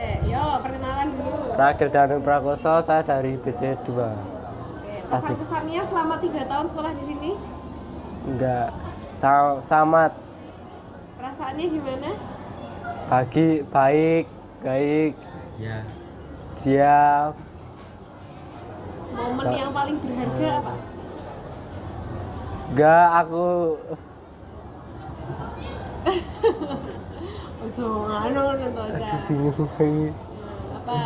Yo, perkenalan dulu. Ragil Danu Prakoso, saya dari BC2. Oke, pesan-pesannya selama 3 tahun sekolah di sini, Enggak, samat, perasaannya gimana? baik, Ya, dia Momen yang paling berharga apa? enggak aku Ojo nganu nonton aja. bingung lagi. Apa?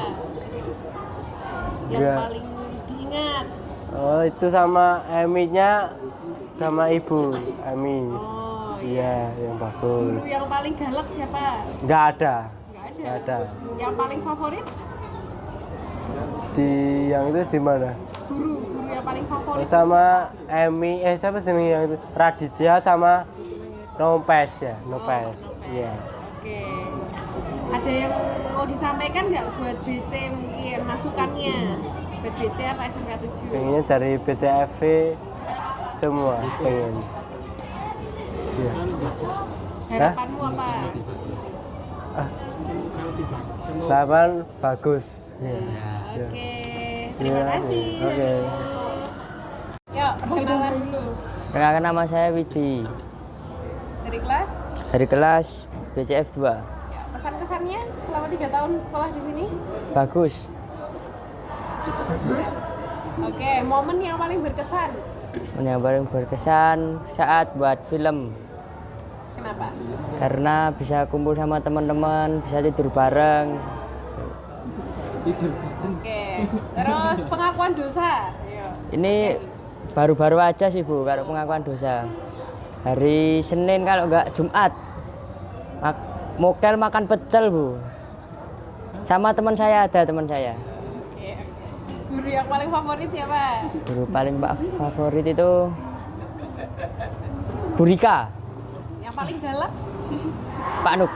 Yang Enggak. paling diingat. Oh, itu sama Emi-nya sama ibu Emi. Oh, Iya, yang Guru bagus. yang paling galak siapa? Enggak ada. Enggak Enggak ada. Yang paling favorit? Di yang itu di mana? Guru yang paling favorit. Sama Emi, siapa sih yang itu? Raditya sama Nopes ya, Nopes. Iya. Oke. Ada yang mau disampaikan nggak buat BC mungkin masukannya? Buat BC apa SMK 7? Pengennya dari BCFV semua pengen. Iya. Harapanmu apa? Lapan bagus. Iya. Oke. Terima Iya. kasih. Oke. Yuk, perkenalan dulu. kenalkan nama saya Widi Dari kelas, dari kelas BCF 2. ya, pesan-kesannya selama 3 tahun sekolah di sini. Bagus. Oke, momen yang paling berkesan. Yang paling berkesan saat buat film Kenapa? karena bisa kumpul sama teman-teman, bisa tidur bareng. Oke. Terus pengakuan dosa. Ayo. Ini baru-baru aja sih Bu, kalau pengakuan dosa. Hari Senin kalau enggak Jumat. Mokel makan pecel Bu. Sama teman saya, ada teman saya. Oke. Guru yang paling favorit siapa? Guru paling favorit itu Bu Rika, Yang paling galak? Pak Nuk.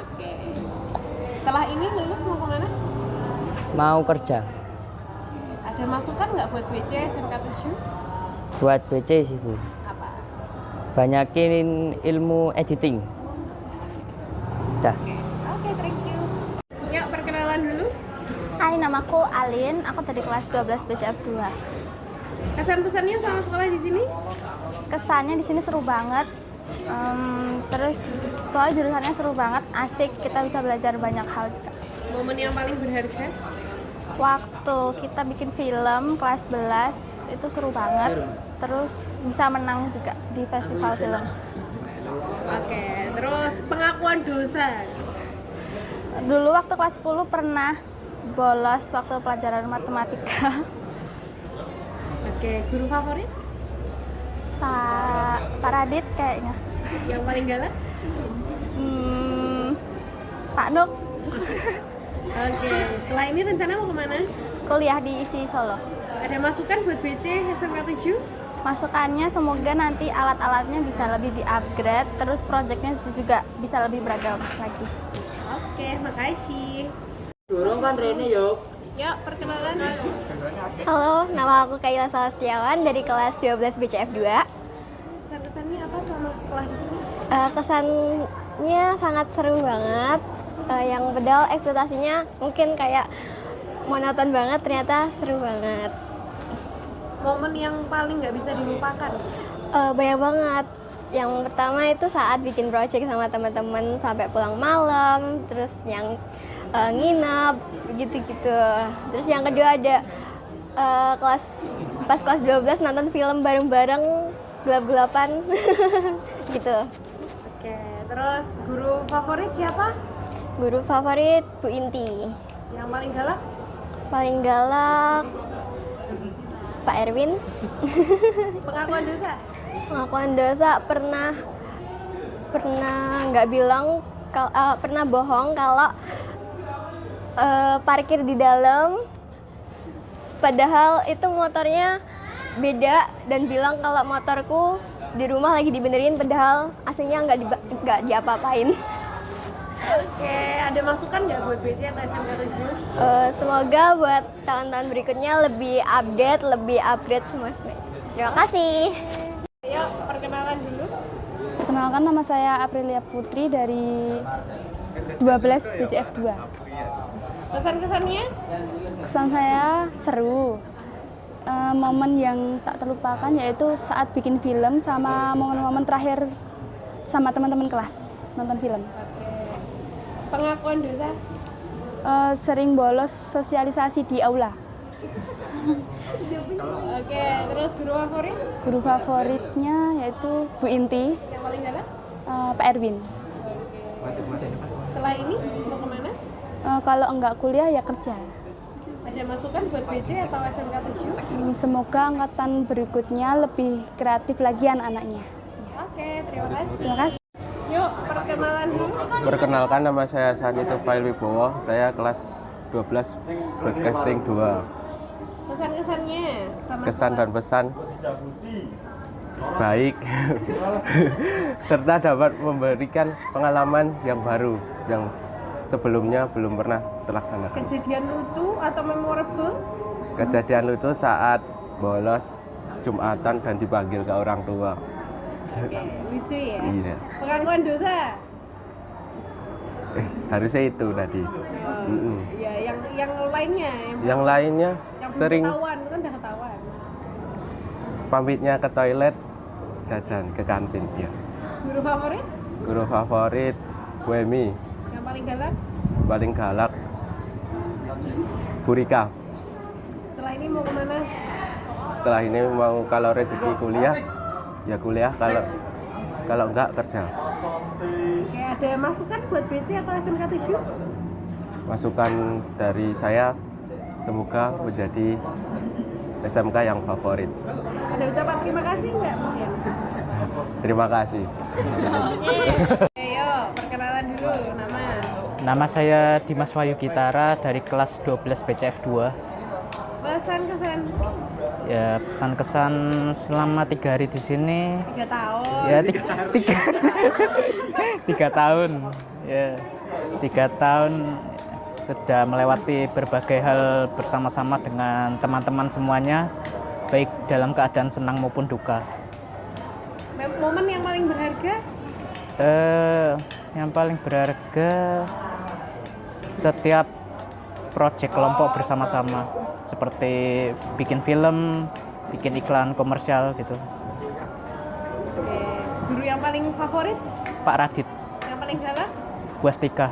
Oke. Setelah ini lulus mau kemana? Mau kerja Ada masukan nggak buat BC SMK 7? buat BC sih Bu. Apa? Banyakin ilmu editing. Dah. Oke, thank you. Yuk, perkenalan dulu. Hai, namaku Alin. Aku dari kelas 12 BCF 2. Kesan-pesannya sama sekolah di sini? Kesannya di sini seru banget. Terus pokoknya jurusannya seru banget, asik. Kita bisa belajar banyak hal juga. Momen yang paling berharga? Waktu kita bikin film kelas 11 itu seru banget. Terus bisa menang juga di festival film. Oke, terus pengakuan dosa. Dulu waktu kelas 10 pernah bolos waktu pelajaran matematika. Oke, guru favorit? Pak Radit kayaknya. Yang paling galak? Pak Nuk, Oke, setelah ini rencana mau kemana? kuliah di ISI Solo. Ada masukan buat BC SMK 7? Masukannya semoga nanti alat-alatnya bisa lebih di-upgrade, terus proyeknya juga bisa lebih beragam lagi. Oke, makasih. Durung kan Rene yuk. Yuk, perkenalan. Halo, nama aku Kaila Salastiawan dari kelas 12 BCF 2. Kesan-kesannya apa selama sekolah di sini? Kesannya sangat seru banget. Yang padahal ekspektasinya mungkin kayak monoton banget, ternyata seru banget. Momen yang paling nggak bisa dilupakan? Banyak banget. Yang pertama itu saat bikin project sama teman-teman sampai pulang malam, terus yang nginep gitu-gitu. Terus yang kedua ada pas kelas 12 nonton film bareng-bareng gelap-gelapan gitu. Oke, terus guru favorit siapa? Guru favorit Bu Inti. Yang paling galak? Paling galak Pak Erwin. Pengakuan dosa? Pengakuan dosa pernah nggak bilang pernah bohong kalau parkir di dalam, padahal itu motornya beda, dan bilang kalau motorku di rumah lagi dibenerin, padahal aslinya nggak diapa-apain. Oke, ada masukan nggak buat BC atau SMK 7? Semoga buat tahun-tahun berikutnya lebih update, lebih upgrade semua. Terima kasih. Yuk, perkenalan dulu. Perkenalkan, nama saya Aprilia Putri dari 12 BCF 2. Kesan-kesannya? Kesan saya seru. Momen yang tak terlupakan yaitu saat bikin film sama momen-momen terakhir sama teman-teman kelas nonton film. Pengakuan dosa? Sering bolos sosialisasi di aula. Oke, terus guru favorit? Guru favoritnya yaitu Bu Inti, Yang paling galak? Pak Erwin. Setelah ini mau kemana? Kalau enggak kuliah ya kerja. Ada masukan buat BC atau SMK 7? Semoga angkatan berikutnya lebih kreatif lagi anak-anaknya. Oke, terima kasih. Terima kasih. Yuk, perkenalan dulu. Perkenalkan, nama saya Sani Tufail Wibowo, saya kelas 12 Broadcasting 2. Kesan-kesannya sama Kesan sekolah. dan pesan baik serta dapat memberikan pengalaman yang baru yang sebelumnya belum pernah terlaksana. Kejadian lucu atau memorable? Kejadian lucu saat bolos Jumatan dan dipanggil ke orang tua. Oke, lucu ya. Iya. Pengakuan dosa? Harusnya itu tadi. Ya, yang lainnya, Yang lainnya yang belum sering ketahuan, itu kan udah ketahuan. pamitnya ke toilet, jajan ke kantin. Ya. Guru favorit? Guru favorit Bu Emi, Yang paling galak? paling galak Bu Rika. Setelah ini mau kemana? Setelah ini mau kalau rezeki kuliah ya kuliah, kalau enggak kerja. Oke, ada masukan buat BC atau SMK 7? Masukan dari saya, semoga menjadi SMK yang favorit. Ada ucapan terima kasih nggak mungkin? Terima kasih. Oke, yuk perkenalan dulu nama. Nama saya Dimas Wahyu Gitara dari kelas 12 BCF 2. Pesan-kesan Ya, pesan-kesan selama 3 hari di sini 3 tahun. ya 3 tahun. Ya, 3 tahun sudah melewati berbagai hal bersama-sama dengan teman-teman semuanya, baik dalam keadaan senang maupun duka. Momen yang paling berharga? Yang paling berharga setiap proyek kelompok bersama-sama, seperti bikin film, bikin iklan komersial gitu. Oke. Guru yang paling favorit? Pak Radit, Yang paling galak? Buastika.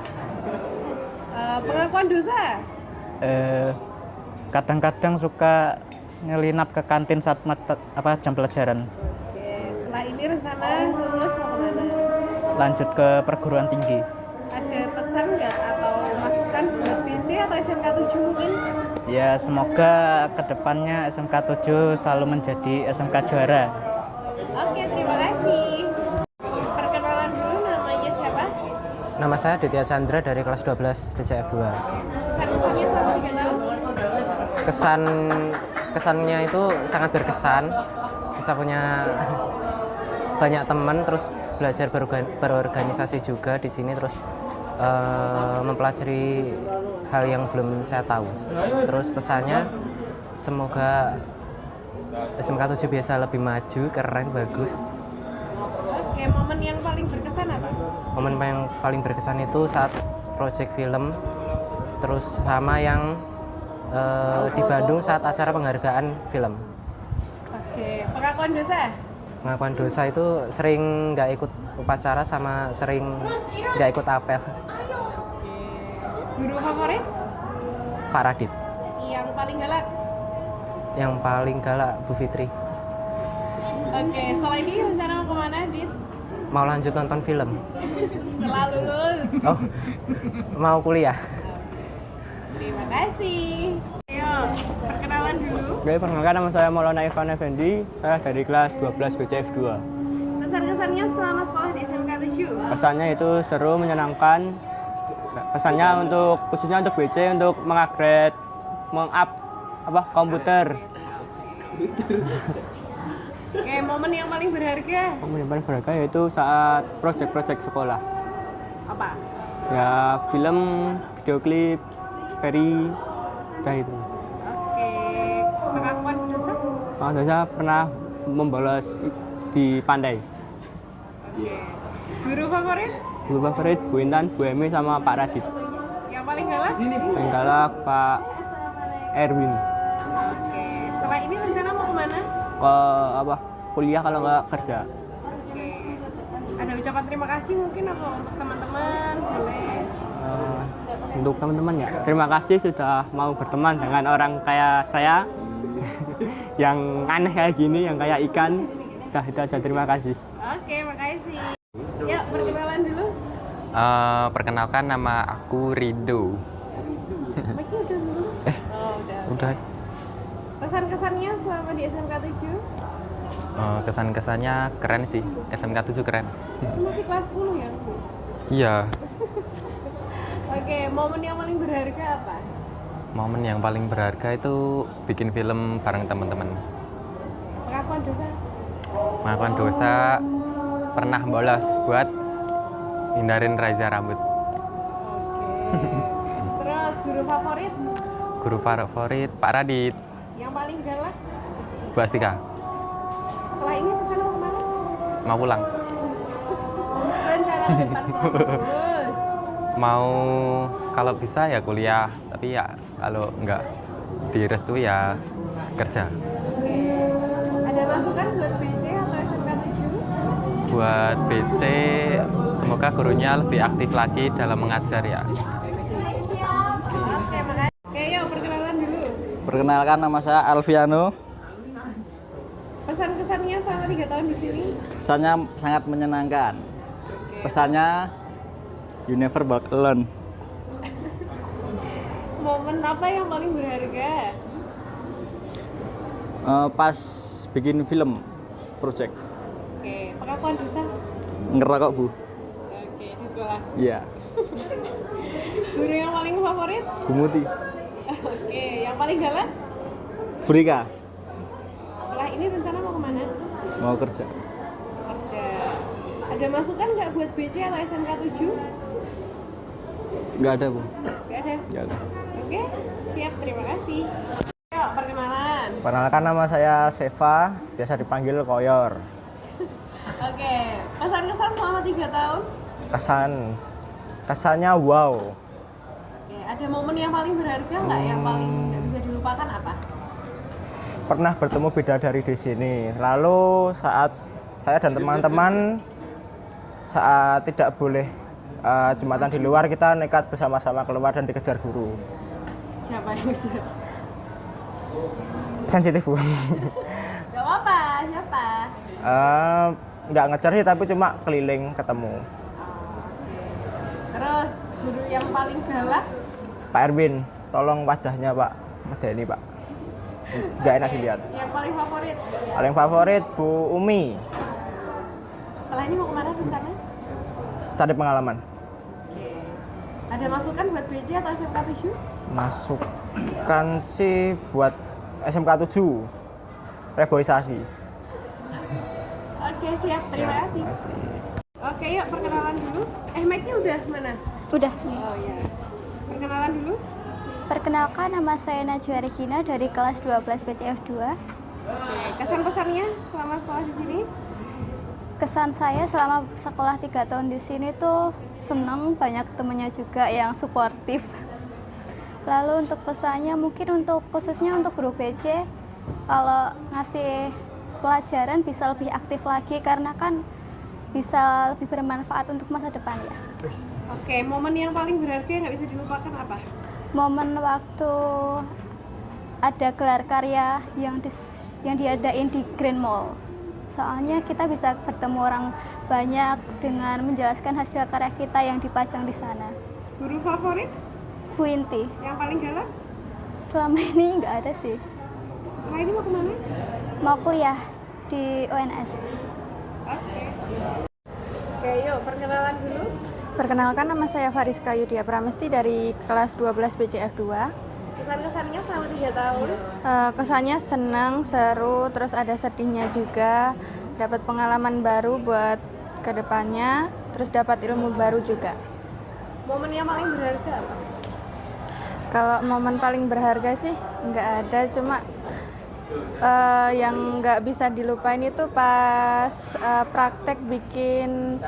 Pengakuan dosa? Kadang-kadang suka nyelinap ke kantin saat jam pelajaran. Oke, setelah ini rencana lulus mau kemana? Lanjut ke perguruan tinggi. Ada pesan nggak atau masukan buat BC atau SMK 7 mungkin? Ya, semoga kedepannya SMK 7 selalu menjadi SMK juara. Oke, terima kasih. Perkenalan dulu, namanya siapa? Nama saya Ditya Chandra dari kelas 12 BCF 2. Kesan-kesannya selama 3 tahun? Kesannya itu sangat berkesan. Bisa punya banyak teman, terus belajar berorganisasi juga di sini, terus mempelajari hal yang belum saya tahu. Terus pesannya semoga SMK 7 bisa lebih maju, keren, bagus. Oke, momen yang paling berkesan apa? Momen yang paling berkesan itu saat project film, terus sama yang di Bandung saat acara penghargaan film. Oke, pengakuan dosa? Pengakuan dosa itu sering nggak ikut upacara sama sering nggak ikut apel. Guru favorit? Pak Radit. Yang paling galak? Yang paling galak Bu Fitri. Oke, setelah ini rencana mau kemana, Dit? Mau lanjut nonton film. Setelah lulus? Oh, mau kuliah. Terima kasih. Ayo, perkenalan dulu. Oke, perkenalkan nama saya Maulana Ivan Effendi, saya dari kelas 12 BCF 2. Kesan-kesannya selama sekolah di SMK 7? Pesannya itu seru, menyenangkan. Pesannya khususnya untuk BC untuk mengupgrade, komputer. Oke, momen yang paling berharga Momen yang paling berharga yaitu saat proyek-proyek sekolah. apa? Ya, film, video klip, ferry, udah itu. Oke, pengakuan dosa? Saya pernah membolos di pantai. Guru favorit? Guru favorit Bu Intan, Bu Emi, sama Pak Radit. Yang paling galak? Yang galak Pak Erwin. Oke, setelah ini rencana mau kemana? Ke kuliah kalau nggak kerja. Oke, ada ucapan terima kasih mungkin atau untuk teman-teman boleh? Untuk teman-teman ya, terima kasih sudah mau berteman dengan orang kayak saya yang aneh kayak gini, yang kayak ikan. Udah itu aja, terima kasih. Oke, makasih. Yuk, perkenalan dulu. Perkenalkan, nama aku Rido. Mic-nya udah dulu? Oh, udah. Udah. Kesan-kesannya selama di SMK 7? Kesan-kesannya keren sih. SMK 7 keren. Masih kelas 10 ya? Iya. Oke, momen yang paling berharga apa? Momen yang paling berharga itu bikin film bareng teman-teman. Pengakuan dosa? Pengakuan dosa, pernah bolos buat hindarin razia rambut. Oke. Terus guru favorit? Guru favorit Pak Radit, Yang paling galak? Bu Astika. Setelah ini rencana mau kemana? Mau pulang. Rencana ke depan setelah lulus? Mau kalau bisa ya kuliah, tapi ya kalau nggak direstui ya kerja. Oke. Ada masukan buat BC atau SMK 7? Buat BC, semoga gurunya lebih aktif lagi dalam mengajar ya. Oke, makasih. Oke, yuk perkenalan dulu. Perkenalkan, nama saya Alfiano. Pesan-kesannya selama 3 tahun di sini? Kesannya sangat menyenangkan. Pesannya, you never walk alone. Momen apa yang paling berharga? Pas bikin film project. Oke, pengakuan dosa? Ngerokok, Bu. Oke, di sekolah. Iya. Guru yang paling favorit? Bu Muti. Oke, yang paling galak? Bu Rika. Setelah ini rencana mau kemana? Mau kerja. Kerja. Ada masukan nggak buat BC atau SMK 7? Nggak ada, Bu. Nggak ada? Nggak ada. Oke, siap. Terima kasih. Yuk, perkenalan. Perkenalkan, nama saya Seva, biasa dipanggil Koyor. Oke, kesan-kesan selama 3 tahun? Kesannya wow. Oke, ada momen yang paling berharga nggak? Yang paling nggak bisa dilupakan apa? Pernah bertemu bidadari di sini. Lalu saat saya dan teman-teman saat tidak boleh jumatan di luar, kita nekat bersama-sama keluar dan dikejar guru. Siapa yang ngejar? Sensitif, Bu. Gak apa-apa, siapa? Nggak ngejar sih, tapi cuma keliling ketemu. Oke. Terus, guru yang paling galak? Pak Erwin, tolong wajahnya Pak medeni Pak. Nggak enak dilihat. Yang paling favorit? Paling favorit Bu Umi. Setelah ini mau kemana rencana? Cari pengalaman. Oke. Ada masukan buat BC atau SMK 7? Masukkan sih buat SMK 7. Reboisasi. Oke, siap. Terima kasih. Oke, yuk perkenalan dulu. Mic-nya udah mana? Udah. Oh iya. Perkenalan dulu. Perkenalkan, nama saya Najwa Regina dari kelas 12 BCF 2. Oke, kesan-pesannya selama sekolah di sini? Kesan saya selama sekolah 3 tahun di sini tuh senang, banyak temennya juga yang suportif. Lalu untuk pesannya mungkin khususnya untuk guru BC, kalau ngasih pelajaran bisa lebih aktif lagi karena kan bisa lebih bermanfaat untuk masa depan ya. Oke, momen yang paling berharga yang nggak bisa dilupakan apa? Momen waktu ada gelar karya yang diadain di Grand Mall. Soalnya kita bisa bertemu orang banyak dengan menjelaskan hasil karya kita yang dipajang di sana. Guru favorit? Bu Inti. Yang paling galak? Selama ini nggak ada sih. Setelah ini mau kemana? Mau kuliah di ONS. Oke. Oke, yuk perkenalan dulu. Perkenalkan, nama saya Fariska Yudia Pramesti dari kelas 12 BCF 2. Kesan-kesannya selama 3 tahun? Kesannya senang, seru, terus ada sedihnya juga. Dapat pengalaman baru buat kedepannya, terus dapat ilmu baru juga. Momen yang paling berharga apa? Kalau momen paling berharga sih nggak ada, cuma Yang nggak bisa dilupain itu pas praktek bikin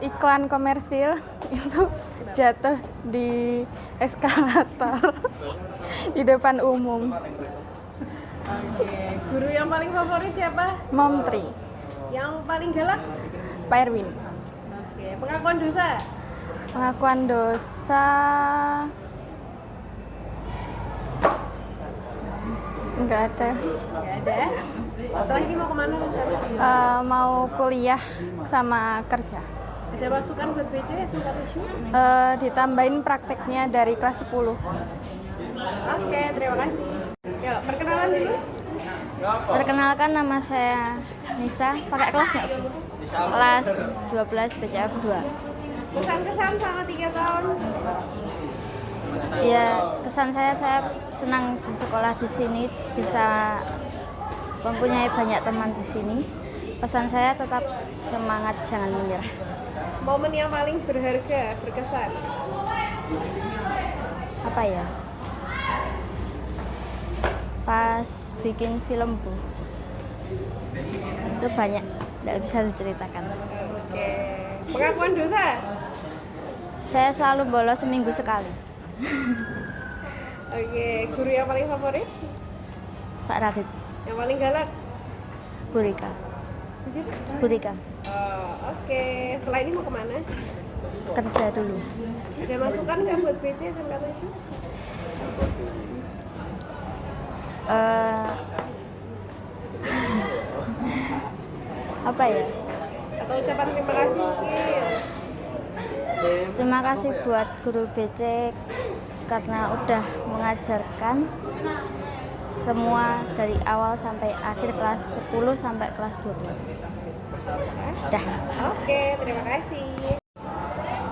iklan komersil itu jatuh di eskalator di depan umum. Oke, guru yang paling favorit siapa? Mom Tri, Yang paling galak? Pak Erwin. Oke, pengakuan dosa? Pengakuan dosa nggak ada. Nggak ada. Setelah ini mau kemana rencana? Mau kuliah sama kerja. Ada masukan buat BC SMK 7? Ditambahin prakteknya dari kelas 10. Oke, terima kasih. Yuk, perkenalan dulu. Perkenalkan, nama saya Nisa, pakai kelas ya? Kelas 12 BCF 2. Kesan-kesan selama 3 tahun? Ya, kesan saya senang di sekolah di sini, bisa mempunyai banyak teman di sini. Pesan saya tetap semangat, jangan menyerah. Momen yang paling berharga, berkesan? Apa ya? Pas bikin film, Bu. Itu banyak, tidak bisa diceritakan. Oke. Pengakuan dosa? Saya selalu bolos seminggu sekali. Oke, guru yang paling favorit? Pak Radit, Yang paling galak? Burika. Di situ? Burika, Oke, setelah ini mau kemana? kerja dulu. Ada masukan nggak buat BC SMK 7? Apa ya? Atau ucapan terima kasih mungkin? Terima kasih buat guru BC karena udah mengajarkan semua dari awal sampai akhir kelas 10 sampai kelas 12. Dah. Oke, terima kasih.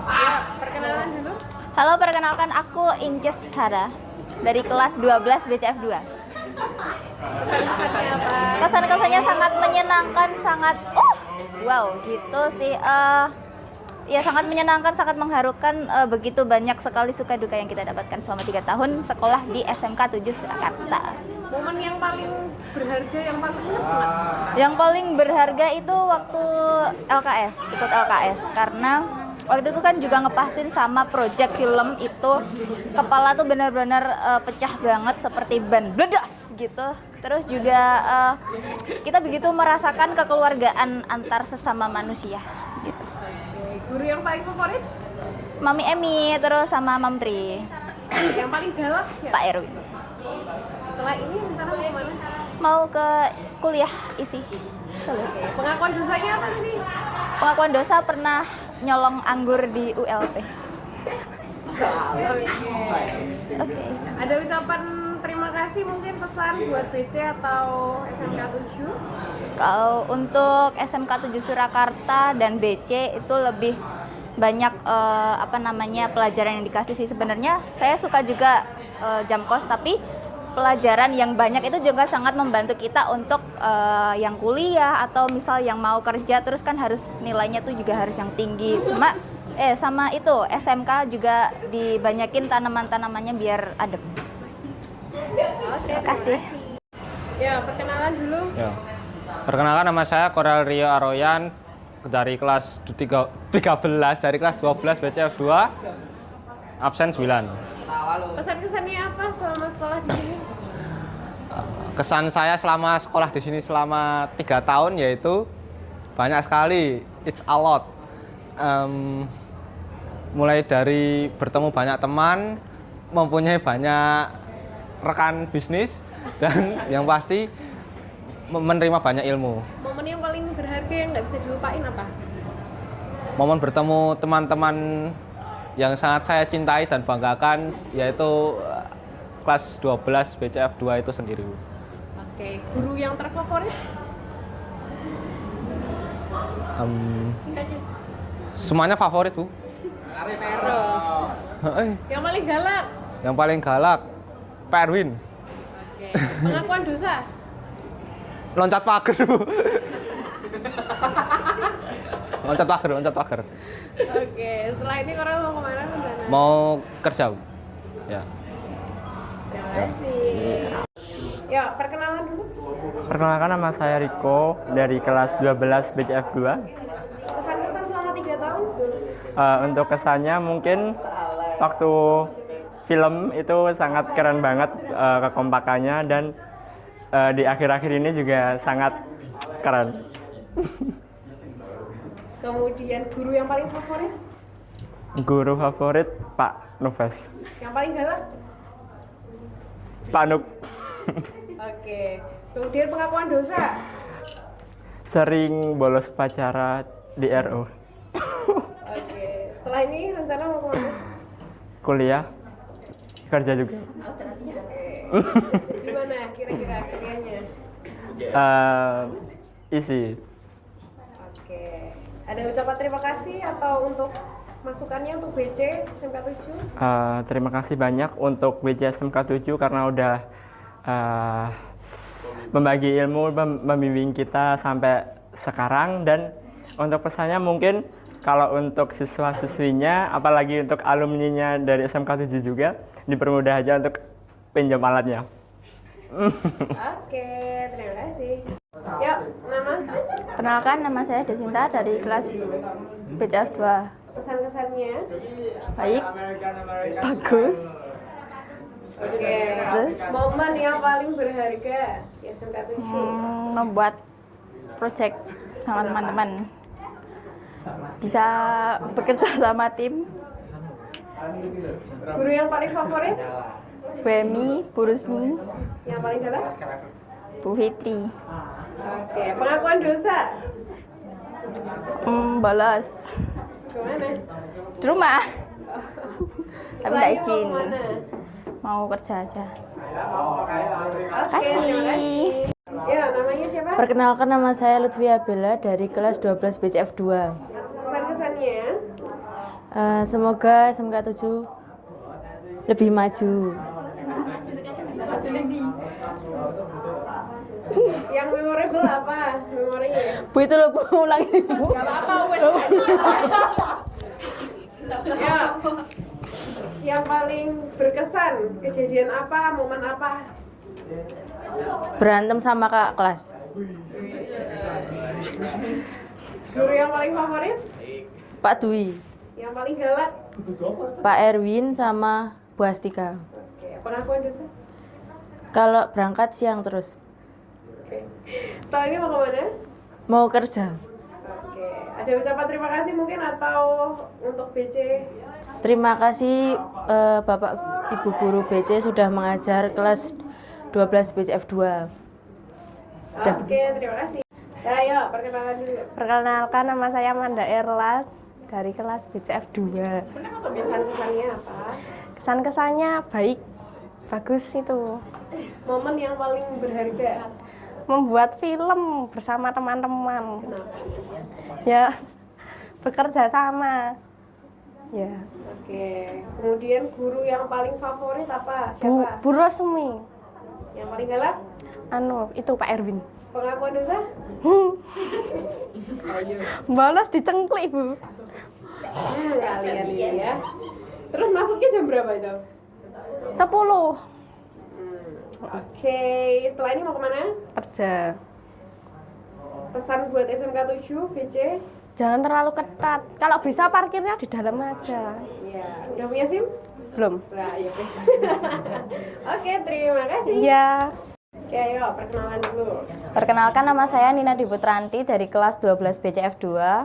Ya, perkenalan dulu. Halo, perkenalkan aku Inces Hara dari kelas 12 BCF 2. Kesan-kesannya sangat menyenangkan, sangat wow gitu sih. Ya sangat menyenangkan, sangat mengharukan, begitu banyak sekali suka duka yang kita dapatkan selama 3 tahun sekolah di SMK 7 Surakarta. Momen yang paling berharga, yang paling ingat? Yang paling berharga itu waktu LKS, ikut LKS, karena waktu itu kan juga ngepasin sama project film itu, kepala tuh benar-benar pecah banget seperti ban bledas gitu. Terus juga kita begitu merasakan kekeluargaan antar sesama manusia gitu. Guru yang paling favorit? Mami Emi, terus sama Mam Tri. Yang paling galak ya? Pak Erwin. Setelah ini rencana mau kemana? Mau ke kuliah isi. Pengakuan dosanya apa sih? Pengakuan dosa pernah nyolong anggur di ULP. Oke. Ada ucapan terima kasih mungkin, pesan buat BC atau SMK 7? Kalau untuk SMK 7 Surakarta dan BC itu lebih banyak pelajaran yang dikasih sih. Sebenarnya saya suka juga jam kos, tapi pelajaran yang banyak itu juga sangat membantu kita untuk yang kuliah atau misal yang mau kerja, terus kan harus nilainya tuh juga harus yang tinggi. Cuma sama itu SMK juga dibanyakin tanaman-tanamannya biar adem. Terima kasih. Ya, perkenalan dulu. Ya. Perkenalkan, nama saya Korel Rio Aroyan dari kelas 13 dari kelas 12 BCF 2, absen 9. Pesan-kesannya apa selama sekolah di sini? Kesan saya selama sekolah di sini selama 3 tahun yaitu banyak sekali, it's a lot. Mulai dari bertemu banyak teman, mempunyai banyak rekan bisnis, dan yang pasti menerima banyak ilmu. Momen yang paling berharga yang nggak bisa dilupain apa? Momen bertemu teman-teman yang sangat saya cintai dan banggakan yaitu kelas 12 BCF 2 itu sendiri. Oke, guru yang terfavorit? Semuanya favorit, Bu. Terus. Yang paling galak? Yang paling galak Pak Erwin. Oke. Pengakuan dosa? Loncat pagar, Bu. loncat pagar. Oke, setelah ini Korel mau kemana rencana? Mau kerja, Bu. Ya. Terima kasih. Ya, perkenalan dulu. Perkenalkan, nama saya Riko dari kelas 12 BCF 2. Kesan-kesan selama 3 tahun? Untuk kesannya mungkin waktu film itu sangat keren banget kekompakannya, dan di akhir-akhir ini juga sangat keren. Kemudian guru yang paling favorit? Guru favorit Pak Nufes. Yang paling galak? Pak Nuk. Oke. Kemudian pengakuan dosa? Sering bolos upacara di RO. Oke. Setelah ini rencana mau kemana? Kuliah, kerja juga. Di mana kira-kira kuliahnya? Isi. Oke. Ada ucapan terima kasih atau untuk masukannya untuk BC SMK 7? Terima kasih banyak untuk BC SMK 7 karena udah membagi ilmu, membimbing kita sampai sekarang. Dan untuk pesannya mungkin kalau untuk siswa-siswinya, apalagi untuk alumninya dari SMK 7 juga, dipermudah aja untuk pinjam alatnya. Oke, terima kasih. Yuk, nama? Perkenalkan, nama saya Desinta dari kelas BCF 2. Kesan-kesannya? Baik, bagus. Oke. Momen yang paling berharga di SMK 7? Membuat project sama teman-teman. Bisa bekerja sama tim. Guru yang paling favorit? Bu Emi, Bu Rusmi, Yang paling galak? Bu Fitri. Oke, pengakuan dosa? Bolos Kemana? di rumah. Tapi Setelah nggak ini mau izin. kemana? Mau kerja aja. Oke, terima kasih. Ya, namanya siapa? Perkenalkan, nama saya Lutfia Bella dari kelas 12 BCF 2. Kesan-kesannya? Semoga SMK 7 lebih maju. Yang memorable apa? Memorinya? Bu, itu loh Bu, ulangi Bu. Gak apa-apa, wes. Ya. Yang paling berkesan, kejadian apa, momen apa? Berantem sama kakak kelas. Guru yang paling favorit? Pak Dwi, Yang paling galak? Pak Erwin sama Bu Astika. Oke, pengakuan dosa? Kalau berangkat siang terus. Oke. Setelah ini mau kemana? Mau kerja. Oke, ada ucapan terima kasih mungkin atau untuk BC? Terima kasih Bapak Ibu Guru BC sudah mengajar kelas 12 BCF 2. Oke, terima kasih. Ya, yuk, perkenalan dulu. Perkenalkan, nama saya Manda Erla dari kelas BCF 2. Kesan-kesannya apa? Kesan-kesannya baik, bagus itu. Momen yang paling berharga? Membuat film bersama teman-teman. Ya, bekerja sama. Ya. Oke, kemudian guru yang paling favorit apa? Siapa? Bu Rosmi. Yang paling galak? Itu Pak Erwin. Pengakuan dosa? Bolos dicengklik, Bu. Kalian ini ya. Terus masuknya jam berapa itu? 10. Oke, setelah ini mau kemana? Kerja. Pesan buat SMK 7, BC? Jangan terlalu ketat. Kalau bisa parkirnya di dalam aja. Iya. Udah punya SIM? Belum. Nah, ya wes. Oke, terima kasih. Iya. Oke, ayo perkenalan dulu. Perkenalkan, nama saya Nina Diputranti dari kelas 12 BCF 2.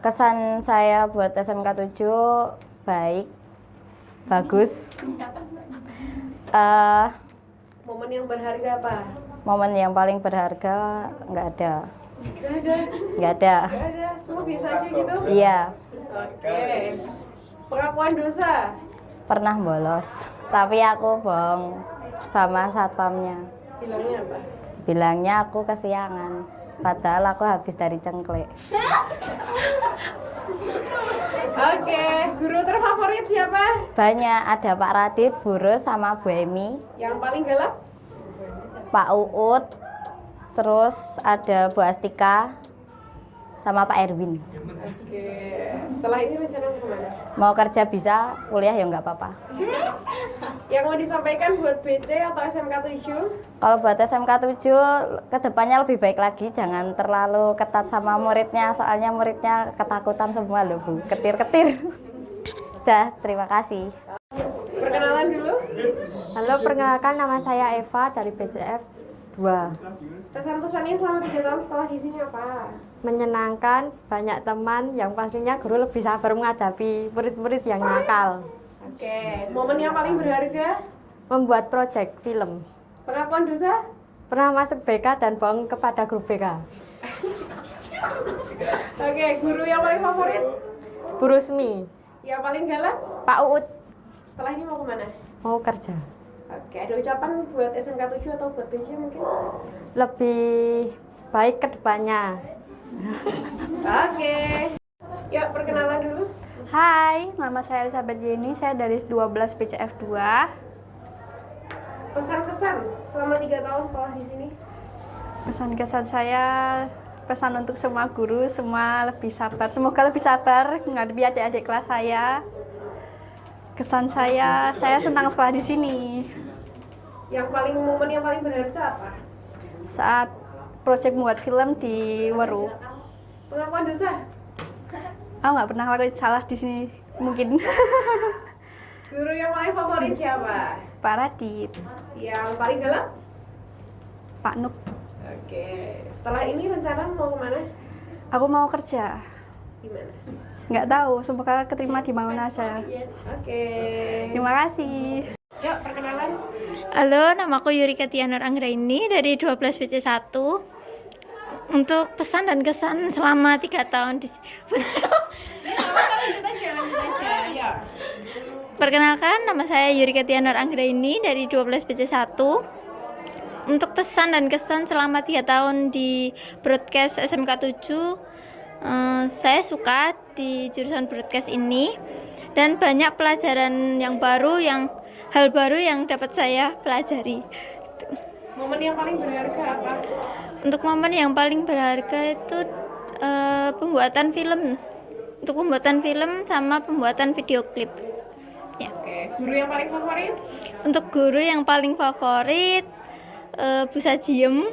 Kesan saya buat SMK 7 baik, bagus. Momen yang berharga apa? Momen yang paling berharga nggak ada. Gak ada. Nggak ada. Gak ada. Semua biasa aja gitu? Iya, Oke. Pengakuan dosa? pernah bolos. Tapi aku bohong sama satpamnya. Bilangnya apa? Bilangnya aku kesiangan. Padahal aku habis dari cengklik. Oke, guru terfavorit siapa? Banyak, ada Pak Radit, Bu Rus, sama Bu Emi. Yang paling galak? Pak Uut, terus ada Bu Astika. sama Pak Erwin. Oke. Setelah ini rencana mau kemana? Mau kerja bisa, kuliah ya nggak apa-apa. Yang mau disampaikan buat BC atau SMK 7? Kalau buat SMK 7, kedepannya lebih baik lagi, jangan terlalu ketat sama muridnya, soalnya muridnya ketakutan semua loh Bu, ketir-ketir. Udah, terima kasih. Perkenalan dulu. Halo, perkenalkan nama saya Eva dari BCF 2. Kesan-pesannya selama 3 tahun sekolah di sini apa? Menyenangkan, banyak teman, yang pastinya guru lebih sabar menghadapi murid-murid yang nakal. Oke, momen yang paling berharga? Membuat proyek film. Pengakuan dosa? Pernah masuk BK dan bohong kepada guru BK. Oke, guru yang paling favorit? Bu Rusmi. Yang paling galak? Pak Uut. Setelah ini mau kemana? Mau kerja. Oke, ada ucapan buat SMK 7 atau buat BC mungkin? Lebih baik ke depannya. Oke. Yuk, perkenalan dulu. Hai, nama saya Elizabeth Jenny, saya dari 12 BCF 2. Pesan-kesan selama 3 tahun sekolah di sini? Pesan-kesan saya, pesan untuk semua guru, semua lebih sabar. Semoga lebih sabar menghadapi adik-adik kelas saya. Kesan saya senang sekolah di sini. Momen yang paling berharga apa? Saat proyek membuat film di Weru. Pengakuan dosa? Aku nggak pernah lakuin salah di sini, mungkin. Guru yang paling favorit siapa? Pak Radit. Yang paling galak? Pak Nuk. Oke, setelah ini rencana mau kemana? Aku mau kerja. Gimana? Nggak tahu, semoga keterima di mana aja. Oke. Terima kasih. Yuk, perkenalan. Halo, namaku Yurika Tianur Anggraini dari 12 BC1. Untuk pesan dan kesan selama 3 tahun di Lanjut aja. Ya. Perkenalkan, nama saya Yurika Tianur Anggraini dari 12 BC1. Untuk pesan dan kesan selama 3 tahun di broadcast SMK 7, saya suka di jurusan broadcast ini dan banyak pelajaran yang baru, hal baru yang dapat saya pelajari. Momen yang paling berharga apa? Untuk momen yang paling berharga itu pembuatan film. Untuk pembuatan film sama pembuatan video klip. Ya. Oke, guru yang paling favorit? Untuk guru yang paling favorit Bu Sajiem.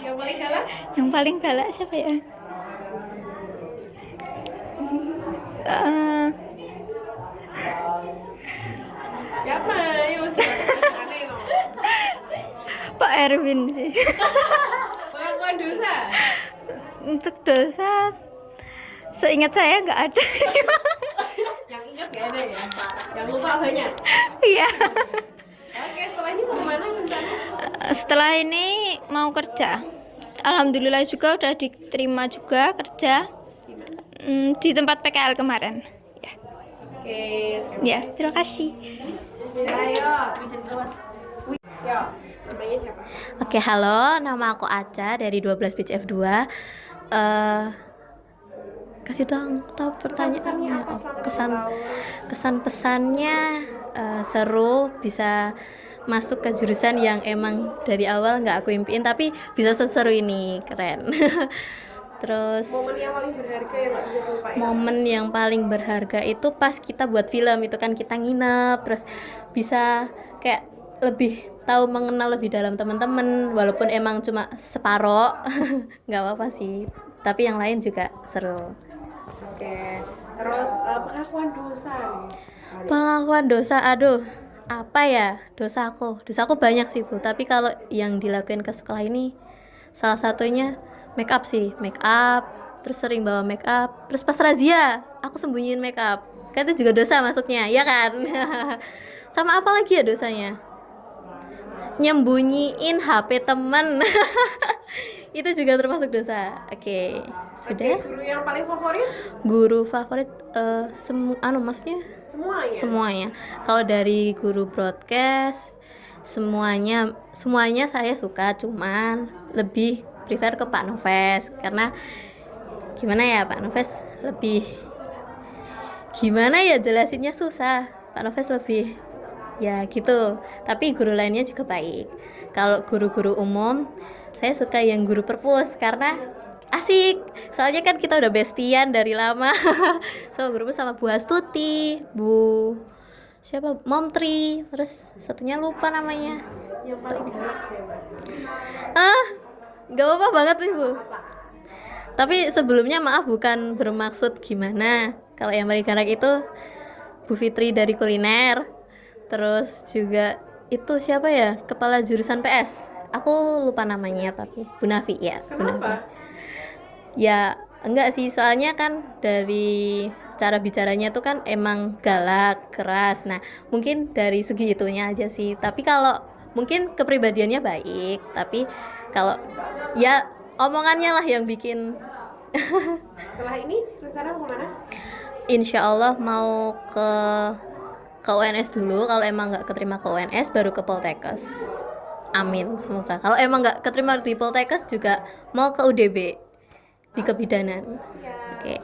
Yang paling galak? Yang paling galak siapa ya? Siapa? Yuk, aneh no. Pak Erwin sih. Pengakuan dosa? Untuk dosa, seingat saya nggak ada. Yang ingat nggak ada ya? Yang lupa banyak? Iya. Oke, setelah ini mau kemana rencana? Setelah ini mau kerja. Alhamdulillah juga udah diterima juga kerja di tempat PKL kemarin. Ya. Oke. Ya, terima kasih. Ayo. Yo, namanya siapa? Oke, halo, nama aku Aca dari 12 BCF 2. Kasih tahu pertanyaannya. Kesan pesannya seru, bisa masuk ke jurusan yang emang dari awal nggak aku impiin, tapi bisa seseru ini, keren. Terus momen yang paling berharga yang nggak bisa dilupain? Momen yang paling berharga itu pas kita buat film, itu kan kita nginep, terus bisa kayak lebih tahu mengenal lebih dalam teman-teman, walaupun emang cuma separoh. Nggak apa-apa sih, tapi yang lain juga seru. Oke, terus pengakuan dosa nih. Pengakuan dosa, aduh, apa ya dosaku banyak sih Bu, tapi kalau yang dilakuin ke sekolah ini salah satunya make up sih, terus sering bawa make up, terus pas razia aku sembunyiin make up, kan itu juga dosa masuknya, ya kan? Sama apa lagi ya dosanya? Nyembunyiin HP temen. Itu juga termasuk dosa. Oke, sudah. Guru yang paling favorit? Guru favorit maksudnya semuanya. Kalau dari guru broadcast semuanya saya suka, cuman lebih prefer ke Pak Noves, karena gimana ya, Pak Noves lebih gimana ya jelasinnya, susah. Pak Noves lebih ya gitu, tapi guru lainnya juga baik. Kalau guru-guru umum saya suka yang guru perpus, karena asik. Soalnya kan kita udah bestian dari lama. So grupnya sama Bu Astuti, Bu siapa, Mom Tri, terus satunya lupa namanya. Yang paling galak siapa? Gak apa-apa banget nih Bu. Tapi sebelumnya maaf bukan bermaksud gimana. Kalau yang paling galak itu Bu Fitri dari kuliner. Terus juga itu siapa ya, kepala jurusan PS. Aku lupa namanya tapi Bu Nafi ya. Bu Nafi. Ya enggak sih, soalnya kan dari cara bicaranya tuh kan emang galak, keras. Nah mungkin dari segi itunya aja sih. Tapi kalau mungkin kepribadiannya baik, tapi kalau ya omongannya lah yang bikin. Setelah ini rencana mau kemana? Insya Allah mau ke UNS dulu. Kalau emang nggak keterima ke UNS baru ke Poltekkes. Amin, semoga. Kalau emang nggak keterima di Poltekkes juga mau ke UDB di kebidanan. Oke.